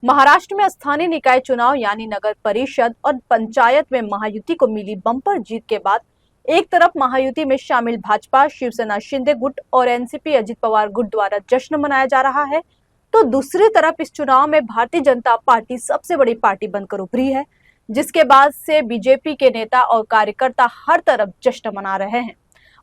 महाराष्ट्र में स्थानीय निकाय चुनाव यानी नगर परिषद और पंचायत में महायुति को मिली बम्पर जीत के बाद एक तरफ महायुति में शामिल भाजपा, शिवसेना शिंदे गुट और एनसीपी अजित पवार गुट द्वारा जश्न मनाया जा रहा है, तो दूसरी तरफ इस चुनाव में भारतीय जनता पार्टी सबसे बड़ी पार्टी बनकर उभरी है, जिसके बाद से बीजेपी के नेता और कार्यकर्ता हर तरफ जश्न मना रहे हैं।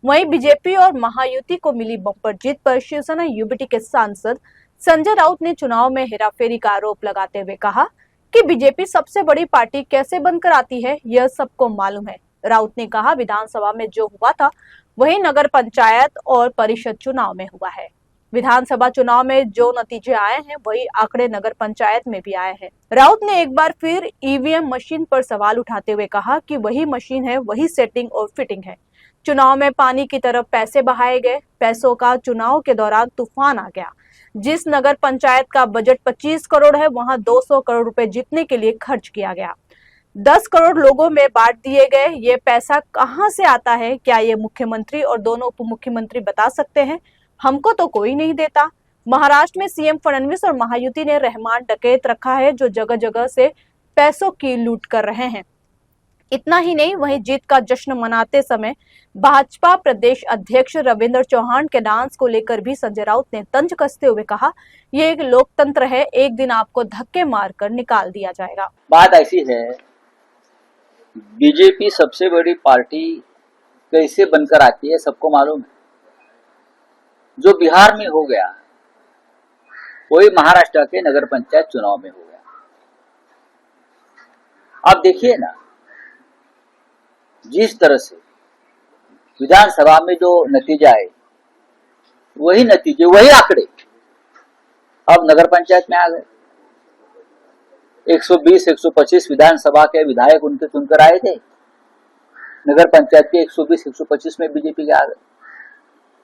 वहीं बीजेपी और महायुति को मिली बम्पर जीत पर शिवसेना यूबीटी के सांसद संजय राउत ने चुनाव में हेराफेरी का आरोप लगाते हुए कहा कि बीजेपी सबसे बड़ी पार्टी कैसे बनकर आती है, यह सबको मालूम है। राउत ने कहा, विधानसभा में जो हुआ था वही नगर पंचायत और परिषद चुनाव में हुआ है। विधानसभा चुनाव में जो नतीजे आए हैं वही आंकड़े नगर पंचायत में भी आए हैं। राउत ने एक बार फिर ईवीएम मशीन पर सवाल उठाते हुए कहा कि वही मशीन है, वही सेटिंग और फिटिंग है। चुनाव में पानी की तरफ पैसे बहाए गए, पैसों का चुनाव के दौरान तूफान आ गया। जिस नगर पंचायत का बजट 25 करोड़ है, वहां 200 करोड़ रुपए जीतने के लिए खर्च किया गया। 10 करोड़ लोगों में बांट दिए गए। ये पैसा कहां से आता है? क्या ये मुख्यमंत्री और दोनों उप मुख्यमंत्री बता सकते हैं? हमको तो कोई नहीं देता। महाराष्ट्र में सीएम फडणवीस और महायुति ने रहमान डकैत रखा है, जो जगह जगह से पैसों की लूट कर रहे हैं। इतना ही नहीं, वहीं जीत का जश्न मनाते समय भाजपा प्रदेश अध्यक्ष रविंद्र चौहान के डांस को लेकर भी संजय राउत ने तंज कसते हुए कहा, ये एक लोकतंत्र है, एक दिन आपको धक्के मारकर निकाल दिया जाएगा। बात ऐसी है, बीजेपी सबसे बड़ी पार्टी कैसे बनकर आती है सबको मालूम है। जो बिहार में हो गया वही महाराष्ट्र के नगर पंचायत चुनाव में हो गया। आप देखिए ना, जिस तरह से विधानसभा में जो नतीजा है वही नतीजे, वही आंकड़े अब नगर पंचायत में आ गए। 120-125 विधानसभा के विधायक उनके चुनकर आए थे, नगर पंचायत के 120-125 में बीजेपी के आ गए।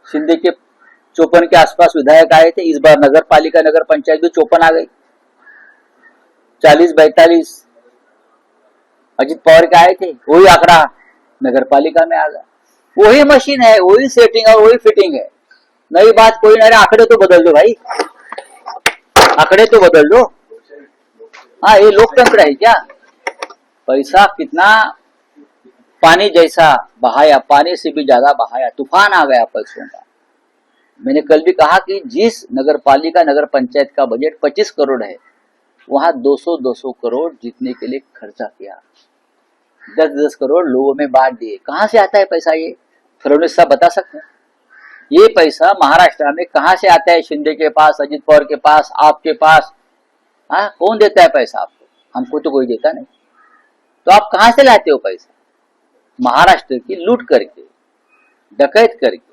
शिंदे के 54 के आसपास विधायक आए थे, इस बार नगर पालिका नगर पंचायत भी 54 आ गई। 40-42 अजित पवार के आए थे, वही आंकड़ा नगर पालिका में आ गया। वही मशीन है, वही सेटिंग और वही फिटिंग है। नई बात कोई नहीं, आंकड़े तो बदल दो भाई, आंकड़े तो बदल दो। हाँ, ये लोकतंत्र है क्या? पैसा कितना पानी जैसा बहाया, पानी से भी ज्यादा बहाया, तूफान आ गया पैसों का। मैंने कल भी कहा कि जिस नगर पालिका नगर पंचायत का बजट 25 करोड़ है, वहां 200-200 करोड़ जीतने के लिए खर्चा किया। 10-10 करोड़ लोगों में बांट दिए। कहां से आता है पैसा? ये फडणवीस साहब बता सकते हैं? ये पैसा महाराष्ट्र में कहां से आता है? शिंदे के पास, अजित पवार के पास, आपके पास। हाँ, कौन देता है पैसा आपको? हमको तो कोई देता नहीं। तो आप कहां से लाते हो पैसा? महाराष्ट्र की लूट करके, डकैत करके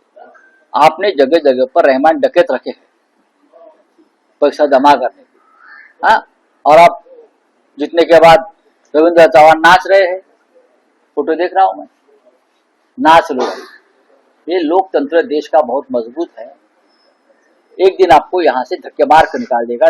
आपने जगह जगह पर रहमान डकैत रखे हैं पैसा जमा करने के। हाँ, और आप जीतने के बाद रविंद्र चौहान नाच रहे हैं, फोटो देख रहा हूं मैं, नाच लो। ये लोकतंत्र देश का बहुत मजबूत है, एक दिन आपको यहां से धक्के मार कर निकाल देगा।